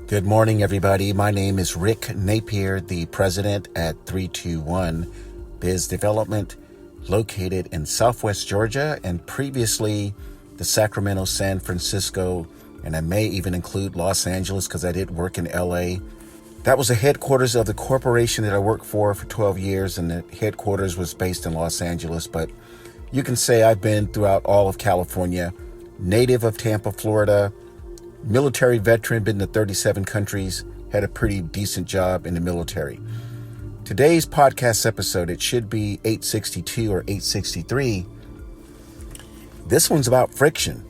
Good morning, everybody. My name is Rick Napier, the president at 321 Biz Development, located in Southwest Georgia and previously the Sacramento, San Francisco, and I may even include Los Angeles because I did work in LA. That was the headquarters of the corporation that I worked for 12 years, and the headquarters was based in Los Angeles. But you can say I've been throughout all of California, native of Tampa, Florida, military veteran, been to 37 countries, had a pretty decent job in the military. Today's podcast episode, it should be 862 or 863. This one's about friction.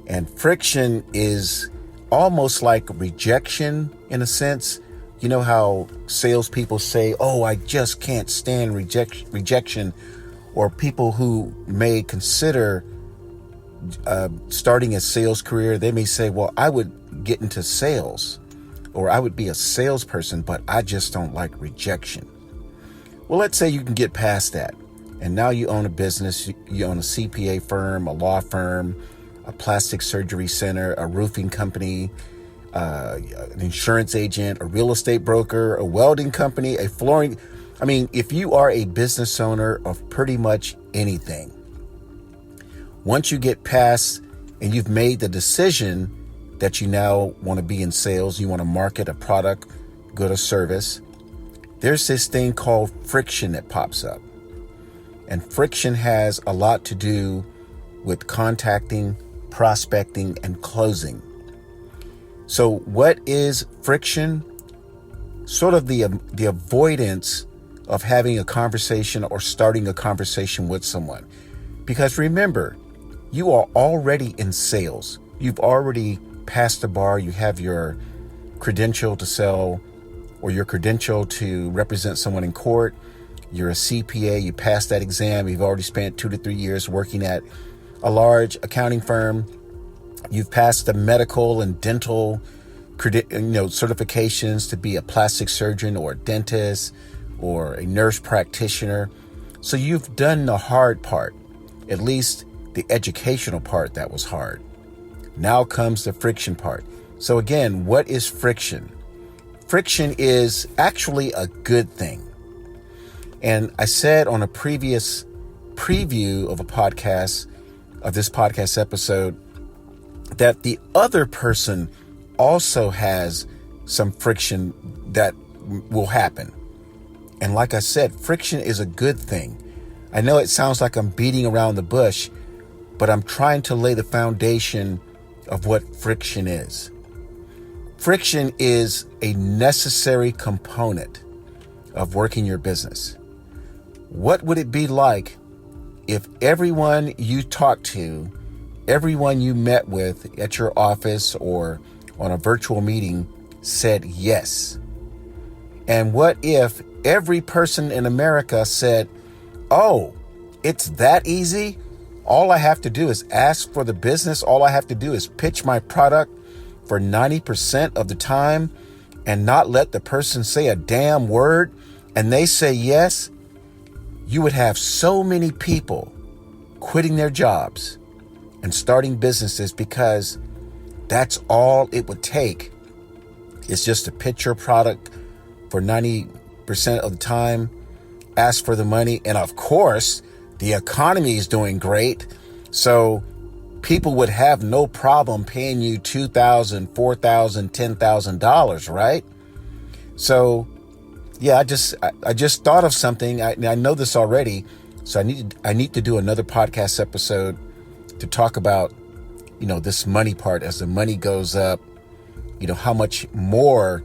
And friction is almost like rejection in a sense. You know how salespeople say, oh, I just can't stand rejection, or people who may consider starting a sales career, they may say, well, I would get into sales or I would be a salesperson, but I just don't like rejection. Well, let's say you can get past that. And now you own a business, you own a CPA firm, a law firm, a plastic surgery center, a roofing company, an insurance agent, a real estate broker, a welding company, a flooring. I mean, if you are a business owner of pretty much anything, once you get past and you've made the decision that you now want to be in sales, you want to market a product, good or service, there's this thing called friction that pops up. And friction has a lot to do with contacting, prospecting, and closing. So what is friction? Sort of the avoidance of having a conversation or starting a conversation with someone. Because remember, you are already in sales. You've already passed the bar. You have your credential to sell or your credential to represent someone in court. You're a CPA. You passed that exam. You've already spent 2 to 3 years working at a large accounting firm. You've passed the medical and dental certifications to be a plastic surgeon or a dentist or a nurse practitioner. So you've done the hard part, at least the educational part that was hard. Now comes the friction part. So again, what is friction? Friction is actually a good thing. And I said on a previous preview of this podcast episode, that the other person also has some friction that will happen. And like I said, friction is a good thing. I know it sounds like I'm beating around the bush, but I'm trying to lay the foundation of what friction is. Friction is a necessary component of working your business. What would it be like if everyone you talked to, everyone you met with at your office or on a virtual meeting said yes? And what if every person in America said, oh, it's that easy? All I have to do is ask for the business. All I have to do is pitch my product for 90% of the time and not let the person say a damn word, and they say yes. You would have so many people quitting their jobs and starting businesses because that's all it would take is just to pitch your product for 90% of the time, ask for the money, and of course, the economy is doing great, so people would have no problem paying you $2,000, $4,000, $10,000, right? So, yeah, I just thought of something. I know this already, so I need to do another podcast episode to talk about, this money part. As the money goes up, how much more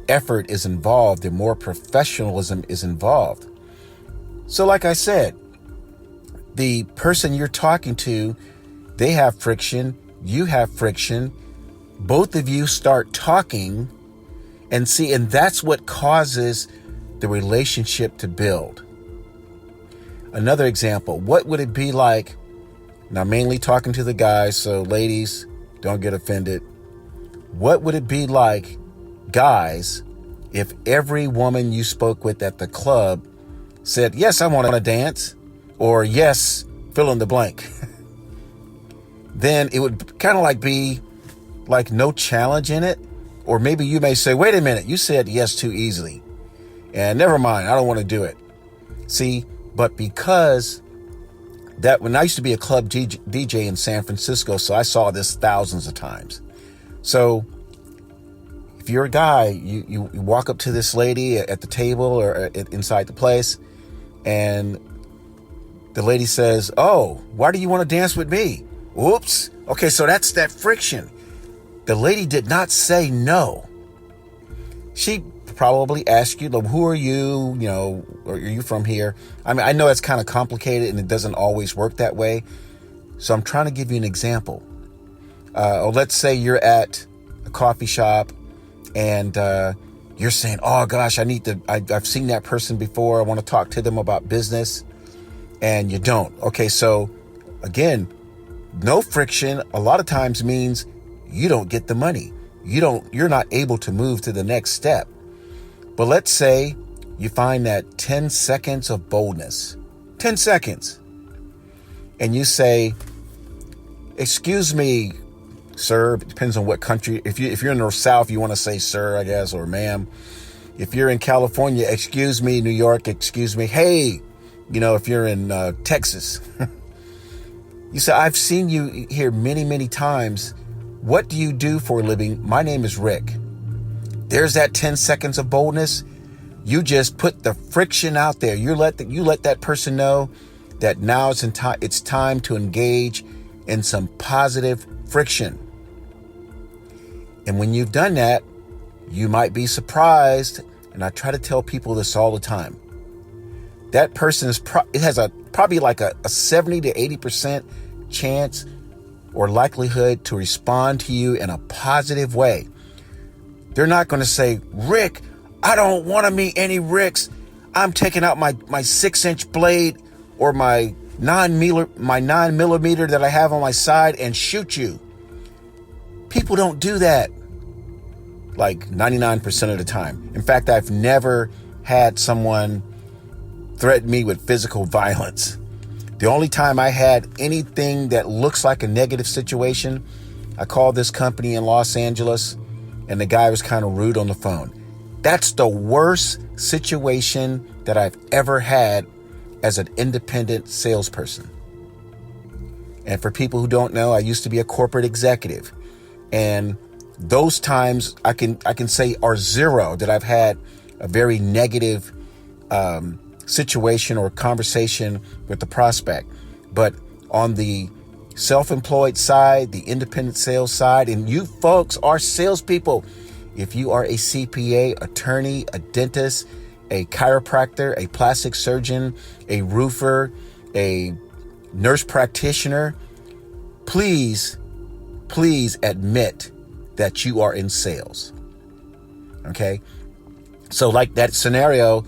effort is involved and more professionalism is involved. So, like I said, the person you're talking to, they have friction, you have friction, both of you start talking and that's what causes the relationship to build. Another example, what would it be like, now mainly talking to the guys, so ladies, don't get offended. What would it be like, guys, if every woman you spoke with at the club said, yes, I want to dance, or yes, fill in the blank? Then it would kind of be like no challenge in it. Or maybe you may say, wait a minute, you said yes too easily. And never mind, I don't want to do it. See, but because that, when I used to be a club DJ in San Francisco, so I saw this thousands of times. So if you're a guy, you walk up to this lady at the table or inside the place, and the lady says, oh, why do you want to dance with me? Oops. Okay, so that's that friction. The lady did not say no. She probably asked you, who are you? You know, or are you from here? I mean, I know it's kind of complicated and it doesn't always work that way. So I'm trying to give you an example. Or let's say you're at a coffee shop and you're saying, oh gosh, I've seen that person before. I want to talk to them about business. And you don't. Okay, so again, no friction a lot of times means you don't get the money. You're not able to move to the next step. But let's say you find that 10 seconds of boldness, 10 seconds, and you say, excuse me, sir. It depends on what country. If you're in the South, you want to say sir, I guess, or ma'am. If you're in California, excuse me. New York, excuse me. Hey, if you're in Texas, you say, I've seen you here many, many times. What do you do for a living? My name is Rick. There's that 10 seconds of boldness. You just put the friction out there. You let that person know that now it's time to engage in some positive friction. And when you've done that, you might be surprised. And I try to tell people this all the time. That person has probably like a 70 to 80% chance or likelihood to respond to you in a positive way. They're not going to say, Rick, I don't want to meet any Ricks. I'm taking out my 6-inch blade or my 9mm that I have on my side and shoot you. People don't do that like 99% of the time. In fact, I've never had someone threaten me with physical violence. The only time I had anything that looks like a negative situation, I called this company in Los Angeles and the guy was kind of rude on the phone. That's the worst situation that I've ever had as an independent salesperson. And for people who don't know, I used to be a corporate executive. And those times I can say are zero that I've had a very negative situation or conversation with the prospect. But on the self-employed side, the independent sales side, and you folks are salespeople. If you are a CPA, attorney, a dentist, a chiropractor, a plastic surgeon, a roofer, a nurse practitioner, please admit that you are in sales. Okay? So like that scenario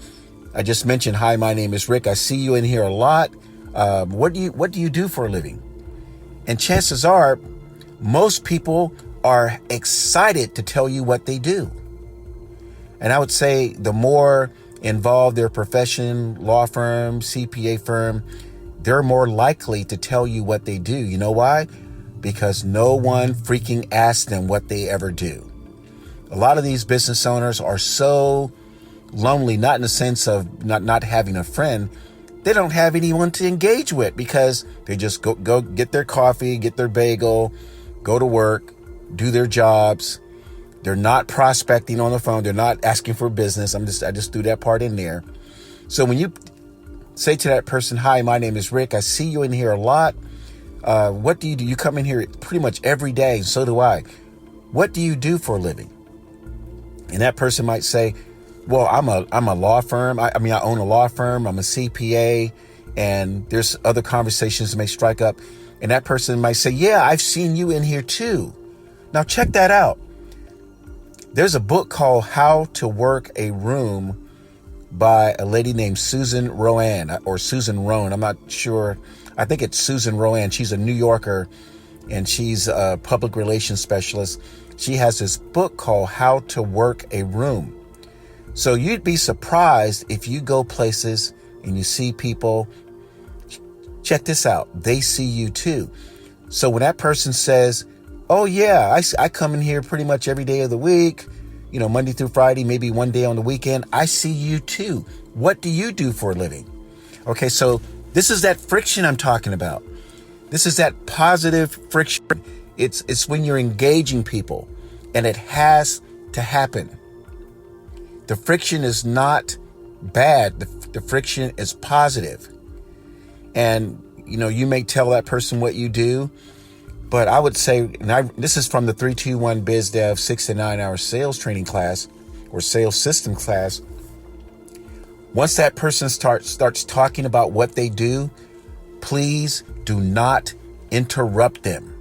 I just mentioned, hi, my name is Rick. I see you in here a lot. What do you do for a living? And chances are most people are excited to tell you what they do. And I would say the more involved their profession, law firm, CPA firm, they're more likely to tell you what they do. You know why? Because no one freaking asks them what they ever do. A lot of these business owners are so lonely, not in the sense of not having a friend. They don't have anyone to engage with because they just go get their coffee, get their bagel, go to work, do their jobs. They're not prospecting on the phone. They're not asking for business. I just threw that part in there. So when you say to that person, hi, my name is Rick. I see you in here a lot. What do you do? You come in here pretty much every day. And so do I. What do you do for a living? And that person might say, well, I'm a law firm. I own a law firm. I'm a CPA, and there's other conversations that may strike up. And that person might say, yeah, I've seen you in here too. Now check that out. There's a book called How to Work a Room by a lady named Susan Rowan or Susan Roan. I'm not sure. I think it's Susan Rowan. She's a New Yorker and she's a public relations specialist. She has this book called How to Work a Room. So you'd be surprised if you go places and you see people. Check this out. They see you too. So when that person says, Oh yeah, I come in here pretty much every day of the week, Monday through Friday, maybe one day on the weekend. I see you too. What do you do for a living? Okay, so this is that friction I'm talking about. This is that positive friction. It's when you're engaging people, and it has to happen. The friction is not bad. The friction is positive. And, you may tell that person what you do, but I would say, this is from the 321 Biz Dev 6 to 9 hour sales training class or sales system class. Once that person starts talking about what they do, please do not interrupt them.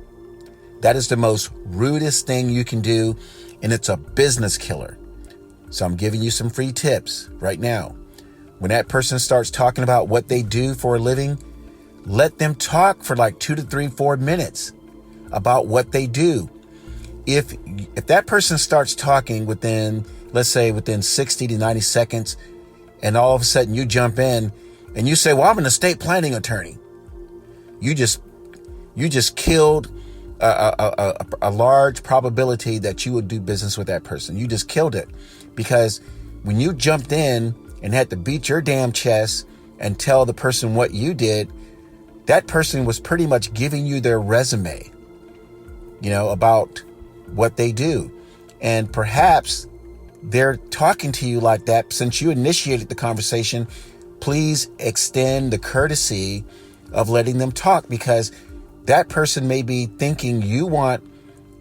That is the most rudest thing you can do, and it's a business killer. So I'm giving you some free tips right now. When that person starts talking about what they do for a living, let them talk for like 2 to 3, 4 minutes about what they do. If that person starts talking within 60 to 90 seconds, and all of a sudden you jump in and you say, well, I'm an estate planning attorney. You just killed a large probability that you would do business with that person. You just killed it, because when you jumped in and had to beat your damn chest and tell the person what you did, that person was pretty much giving you their resume, about what they do. And perhaps they're talking to you like that. Since you initiated the conversation, please extend the courtesy of letting them talk, because that person may be thinking you want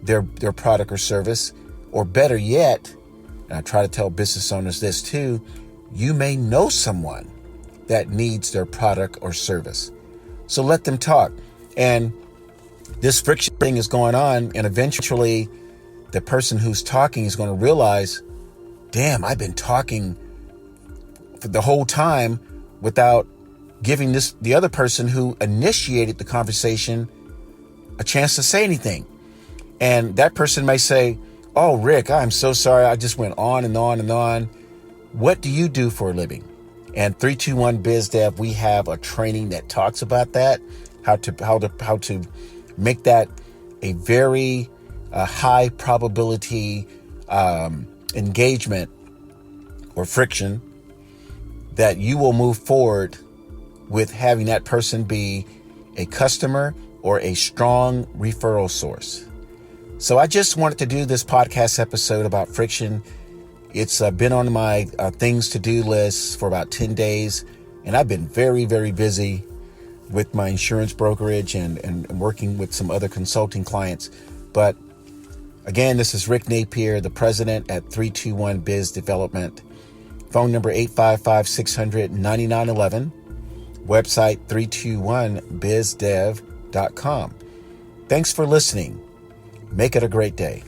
their product or service, or better yet, and I try to tell business owners this too, you may know someone that needs their product or service. So let them talk. And this friction thing is going on, and eventually the person who's talking is going to realize, damn, I've been talking for the whole time without giving the other person who initiated the conversation a chance to say anything. And that person may say, oh, Rick, I'm so sorry. I just went on and on and on. What do you do for a living? And 321 Biz Dev, we have a training that talks about that, how to make that a very high probability engagement or friction that you will move forward with having that person be a customer or a strong referral source. So I just wanted to do this podcast episode about friction. It's been on my things to do list for about 10 days, and I've been very, very busy with my insurance brokerage and working with some other consulting clients. But again, this is Rick Napier, the president at 321 Biz Development. Phone number 855-600-9911. Website 321bizdev.com. Thanks for listening. Make it a great day.